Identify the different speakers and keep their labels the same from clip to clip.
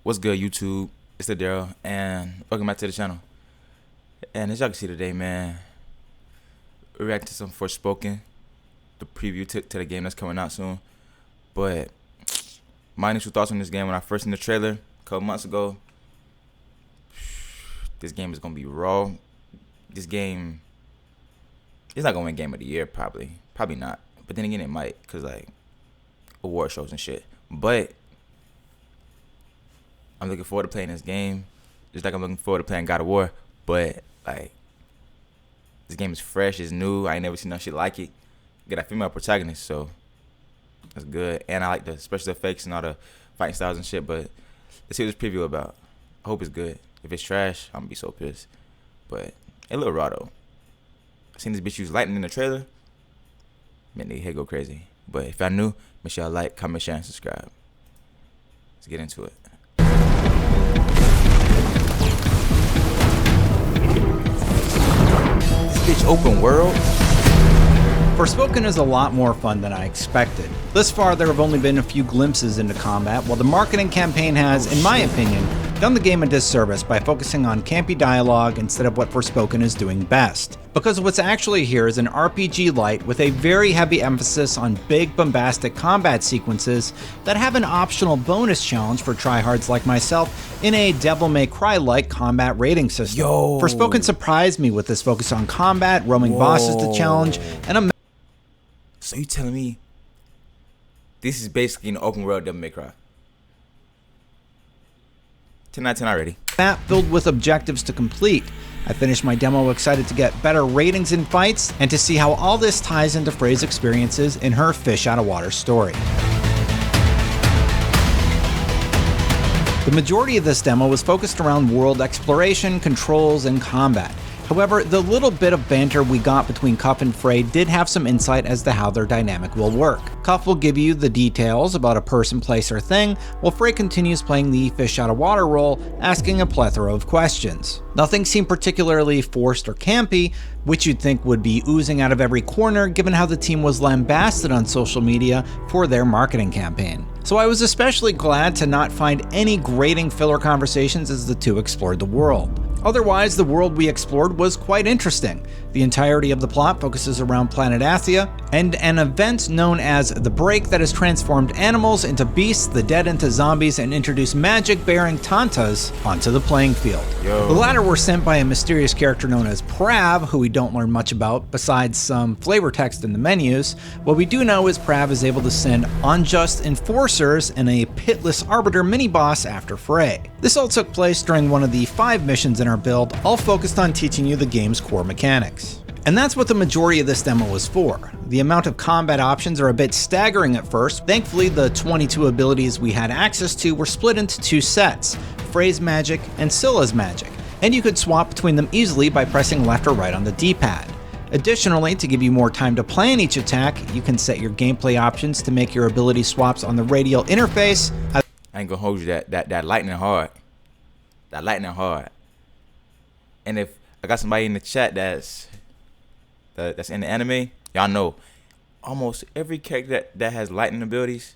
Speaker 1: What's good, YouTube? It's LADAREAOUX, and welcome back to the channel. And as y'all can see today, man, we're reacting to some Forspoken, the preview to the game that's coming out soon. But my initial thoughts on this game when I first seen the trailer a couple months ago, this game is gonna be raw. This game, it's not gonna win Game of the Year, probably not. But then again, it might, cause like award shows and shit. But I'm looking forward to playing this game, just like I'm looking forward to playing God of War. But like, this game is fresh, it's new. I ain't never seen no shit like it. Get a female protagonist, so that's good. And I like the special effects and all the fighting styles and shit. But let's see what this preview about. I hope it's good. If it's trash, I'm gonna be so pissed. But it look raw though. I seen this bitch use lightning in the trailer. Man, nigga head go crazy. But if y'all new, make sure y'all like, comment, share, and subscribe. Let's get into it. Bitch, open world.
Speaker 2: Forspoken is a lot more fun than I expected. Thus far, there have only been a few glimpses into combat, while the marketing campaign has, in my opinion, done the game a disservice by focusing on campy dialogue instead of what Forspoken is doing best. Because what's actually here is an RPG light with a very heavy emphasis on big bombastic combat sequences that have an optional bonus challenge for tryhards like myself in a Devil May Cry-like combat rating system. Forspoken surprised me with this focus on combat, roaming bosses to challenge, and a
Speaker 1: So you telling me this is basically an open world Devil May Cry? 10 out of 10 already.
Speaker 2: map filled with objectives to complete. I finished my demo excited to get better ratings in fights and to see how all this ties into Frey's experiences in her fish out of water story. The majority of this demo was focused around world exploration, controls, and combat. However, the little bit of banter we got between Cuff and Frey did have some insight as to how their dynamic will work. Cuff will give you the details about a person, place, or thing, while Frey continues playing the fish out of water role, asking a plethora of questions. Nothing seemed particularly forced or campy, which you'd think would be oozing out of every corner given how the team was lambasted on social media for their marketing campaign. So I was especially glad to not find any grating filler conversations as the two explored the world. Otherwise, the world we explored was quite interesting. The entirety of the plot focuses around planet Athia and an event known as the Break that has transformed animals into beasts, the dead into zombies, and introduced magic-bearing Tantas onto the playing field. The latter were sent by a mysterious character known as Prav, who we don't learn much about besides some flavor text in the menus. What we do know is Prav is able to send unjust enforcers and a pitless arbiter mini-boss after Frey. This all took place during one of the 5 missions in our build, all focused on teaching you the game's core mechanics. And that's what the majority of this demo was for. The amount of combat options are a bit staggering at first. Thankfully, the 22 abilities we had access to were split into 2 sets, Frey's magic and Scylla's magic, and you could swap between them easily by pressing left or right on the D-pad. Additionally, to give you more time to plan each attack, you can set your gameplay options to make your ability swaps on the radial interface.
Speaker 1: I ain't gonna hold you that lightning hard. That lightning hard. And if I got somebody in the chat that's in the anime, y'all know almost every character that has lightning abilities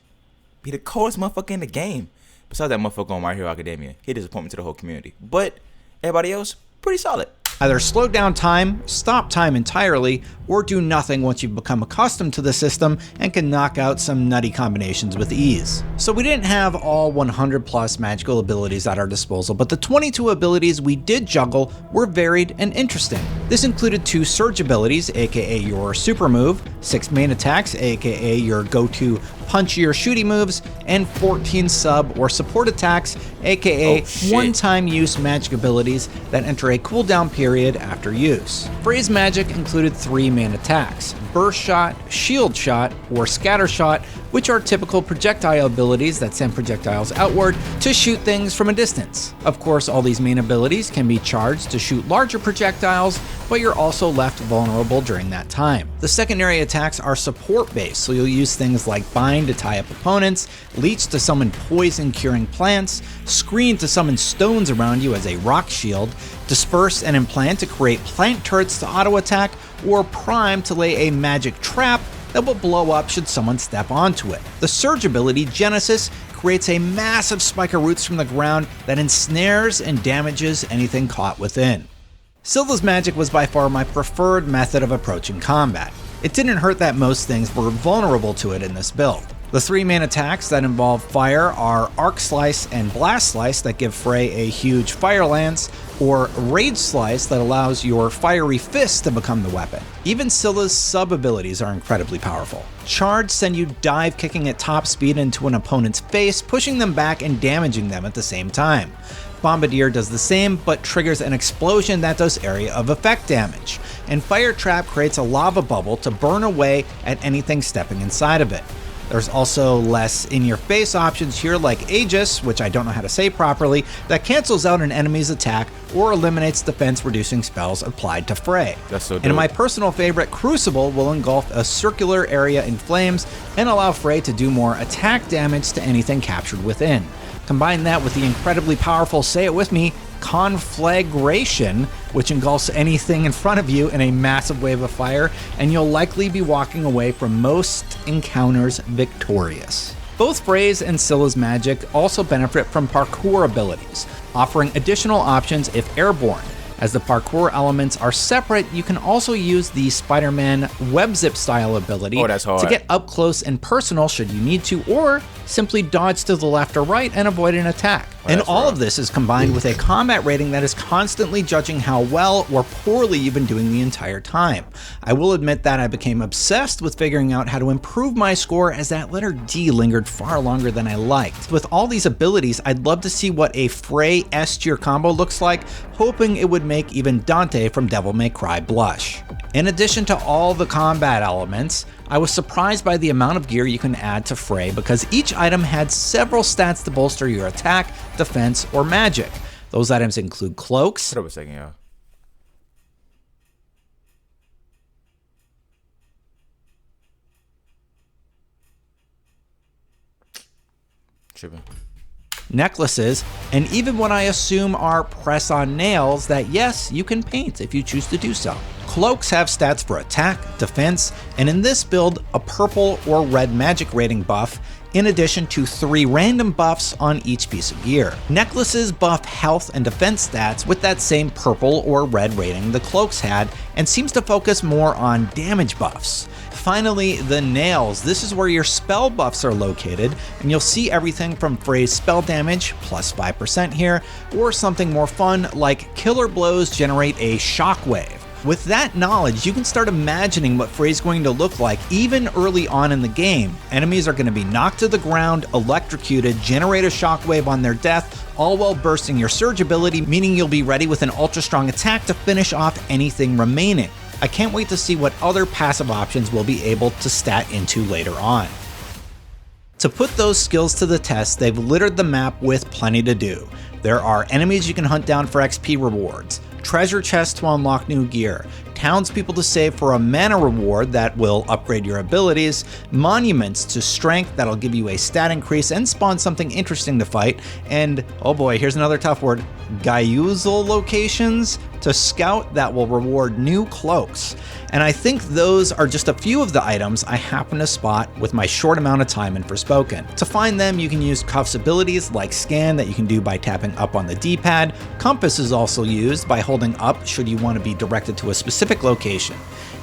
Speaker 1: be the coolest motherfucker in the game. Besides that motherfucker on My Hero Academia. He disappointment to the whole community. But everybody else, pretty solid.
Speaker 2: Either slow down time, stop time entirely, or do nothing once you've become accustomed to the system and can knock out some nutty combinations with ease. So we didn't have all 100 plus magical abilities at our disposal, but the 22 abilities we did juggle were varied and interesting. This included 2 surge abilities, aka your super move, 6 main attacks, aka your go-to punchy or shooty moves, and 14 sub or support attacks, aka one-time use magic abilities that enter a cooldown period after use. Frey's magic included 3 main attacks, Burst Shot, Shield Shot, or Scatter Shot, which are typical projectile abilities that send projectiles outward to shoot things from a distance. Of course, all these main abilities can be charged to shoot larger projectiles, but you're also left vulnerable during that time. The secondary attacks are support-based, so you'll use things like Bind to tie up opponents, Leech to summon poison curing plants, Screen to summon stones around you as a rock shield, Disperse and Implant to create plant turrets to auto-attack, or Prime to lay a magic trap that will blow up should someone step onto it. The Surge ability, Genesis, creates a massive spike of roots from the ground that ensnares and damages anything caught within. Scylla's magic was by far my preferred method of approaching combat. It didn't hurt that most things were vulnerable to it in this build. The three main attacks that involve fire are Arc Slice and Blast Slice that give Frey a huge fire lance, or Rage Slice that allows your fiery fist to become the weapon. Even Scylla's sub-abilities are incredibly powerful. Charge send you dive kicking at top speed into an opponent's face, pushing them back and damaging them at the same time. Bombardier does the same, but triggers an explosion that does area of effect damage. And Fire Trap creates a lava bubble to burn away at anything stepping inside of it. There's also less in-your-face options here like Aegis, which I don't know how to say properly, that cancels out an enemy's attack or eliminates defense-reducing spells applied to Frey.
Speaker 1: That's so dope.
Speaker 2: And my personal favorite, Crucible, will engulf a circular area in flames and allow Frey to do more attack damage to anything captured within. Combine that with the incredibly powerful, say it with me, Conflagration, which engulfs anything in front of you in a massive wave of fire, and you'll likely be walking away from most encounters victorious. Both Frey's and Scylla's magic also benefit from parkour abilities, offering additional options if airborne. As the parkour elements are separate, you can also use the Spider-Man web zip style ability to get up close and personal should you need to, or simply dodge to the left or right and avoid an attack. And all of this is combined with a combat rating that is constantly judging how well or poorly you've been doing the entire time. I will admit that I became obsessed with figuring out how to improve my score, as that letter D lingered far longer than I liked. With all these abilities, I'd love to see what a Frey S tier combo looks like, hoping it would make even Dante from Devil May Cry blush. In addition to all the combat elements, I was surprised by the amount of gear you can add to Frey, because each item had several stats to bolster your attack, defense, or magic. Those items include cloaks.
Speaker 1: Hold up a second, y'all. Tripping.
Speaker 2: Necklaces, and even what I assume are press-on nails that, yes, you can paint if you choose to do so. Cloaks have stats for attack, defense, and in this build, a purple or red magic rating buff, in addition to 3 random buffs on each piece of gear. Necklaces buff health and defense stats with that same purple or red rating the cloaks had, and seems to focus more on damage buffs. Finally, the nails. This is where your spell buffs are located, and you'll see everything from Frey's spell damage, plus 5% here, or something more fun like killer blows generate a shockwave. With that knowledge, you can start imagining what Frey's going to look like even early on in the game. Enemies are going to be knocked to the ground, electrocuted, generate a shockwave on their death, all while bursting your surge ability, meaning you'll be ready with an ultra strong attack to finish off anything remaining. I can't wait to see what other passive options we'll be able to stat into later on. To put those skills to the test, they've littered the map with plenty to do. There are enemies you can hunt down for XP rewards, treasure chests to unlock new gear, townspeople to save for a mana reward that will upgrade your abilities, monuments to strength that'll give you a stat increase and spawn something interesting to fight, and oh boy, here's another tough word, Gaiuzel locations to scout that will reward new cloaks. And I think those are just a few of the items I happen to spot with my short amount of time in Forspoken. To find them, you can use Cuff's abilities like Scan that you can do by tapping up on the D-pad. Compass is also used by holding up should you want to be directed to a specific location.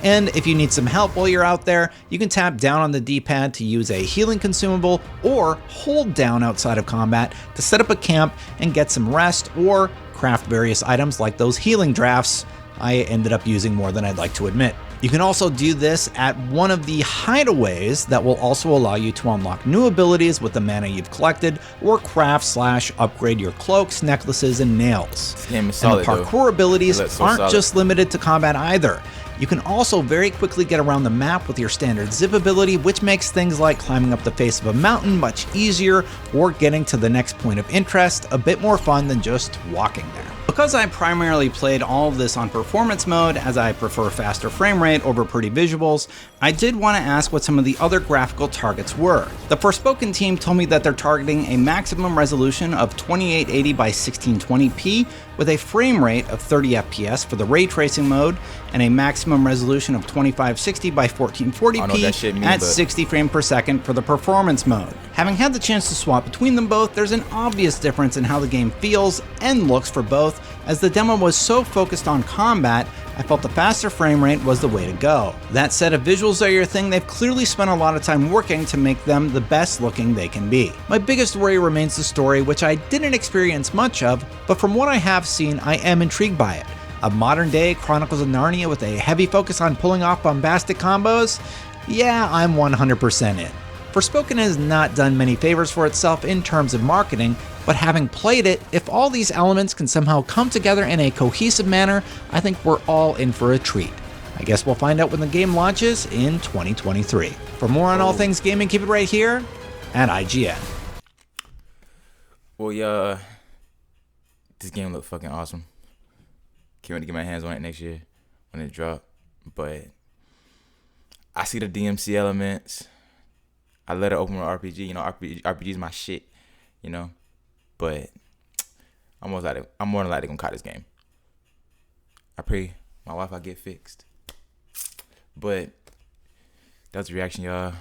Speaker 2: And if you need some help while you're out there, you can tap down on the D-pad to use a healing consumable, or hold down outside of combat to set up a camp and get some rest, or craft various items like those healing drafts. I ended up using more than I'd like to admit. You can also do this at one of the hideaways that will also allow you to unlock new abilities with the mana you've collected, or craft/upgrade your cloaks, necklaces, and nails.
Speaker 1: This game is solid,
Speaker 2: and the parkour abilities aren't
Speaker 1: solid.
Speaker 2: just limited to combat either. You can also very quickly get around the map with your standard zip ability, which makes things like climbing up the face of a mountain much easier, or getting to the next point of interest a bit more fun than just walking there. A Because I primarily played all of this on performance mode, as I prefer faster frame rate over pretty visuals, I did want to ask what some of the other graphical targets were. The Forspoken team told me that they're targeting a maximum resolution of 2880 by 1620p with a frame rate of 30 FPS for the ray tracing mode and a maximum resolution of 2560 by 1440p at 60 frames per second for the performance mode. Having had the chance to swap between them both, there's an obvious difference in how the game feels and looks for both, as the demo was so focused on combat, I felt the faster frame rate was the way to go. That said, if visuals are your thing, they've clearly spent a lot of time working to make them the best looking they can be. My biggest worry remains the story, which I didn't experience much of, but from what I have seen, I am intrigued by it. A modern day Chronicles of Narnia with a heavy focus on pulling off bombastic combos? Yeah, I'm 100% in. Forspoken has not done many favors for itself in terms of marketing, but having played it, if all these elements can somehow come together in a cohesive manner, I think we're all in for a treat. I guess we'll find out when the game launches in 2023. For more on all things gaming, keep it right here at IGN.
Speaker 1: Well, yeah, this game looked fucking awesome. Can't wait to get my hands on it next year when it drop. But I see the DMC elements. I let it open with RPG. You know, RPG is my shit. You know, but I'm more than likely gonna caught this game. I pray my Wi-Fi get fixed. But that's the reaction, y'all.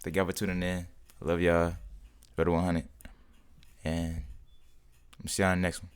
Speaker 1: Thank y'all for tuning in. I love y'all. Better 100. And I'm see y'all on the next one.